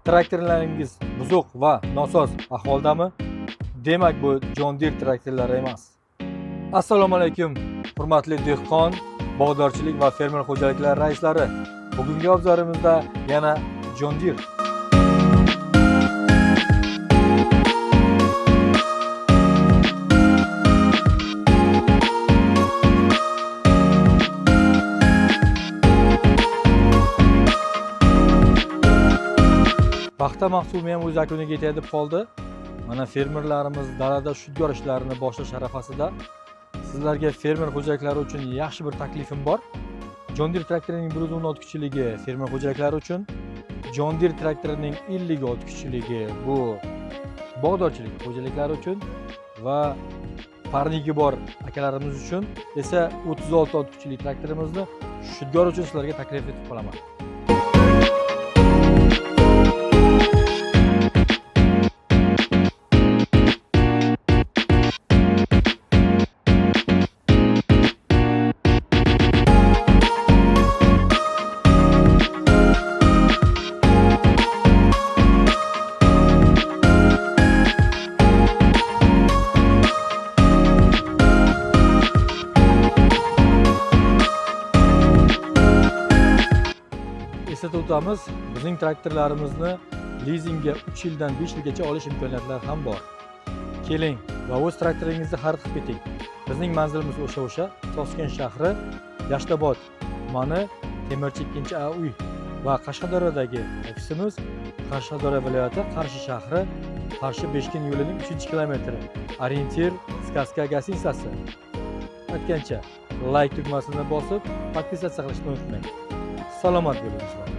Traktorlaringiz buzuq va nosoz ahvoldami? Demak, bu John Deere traktorlari emas. Assalomu alaykum, hurmatli dehqon, bog'dorchilik va fermer xo'jaliklari raislari. Bugungi obzorimizda yana John Deere. Paxta mahsuli ham o'z yakuniga yetib qoldi. Mana fermerlarimiz dalada shudgor ishlarini boshlash arafasida. Sizlarga fermer xo'jaliklari uchun yaxshi bir taklifim bor. John Deere traktorining 116 kuchliligi fermer xo'jaliklari uchun, John Deere traktorining 56 kuchliligi bu bog'dorchilik xo'jaliklari uchun va parnigi bor akalarimiz uchun esa 36 kuchli traktorimizni shudgor uchun sizlarga taklif etib qolaman. Eslatib o'tamiz, bizning traktorlarimizni lizingga 3 yildan 5 yilgacha olish imkoniyatlari ham bor. Keling va o'z traktoringizni xarid qilib keting. Bizning manzilimiz o'sha Toshkent shahri, Yashnobod tumani, Temirchi 2A uy va Qashqadaryodagi ofisimiz Qashqadaryo viloyati Qarshi shahri, Qarshi Beshkin yo'lining 3-kilometri. Orientir Skaska gastitsasi. Aytgancha, like tugmasini bosib, podpisatsiya qilishni unutmang. Salomat bo'linglar.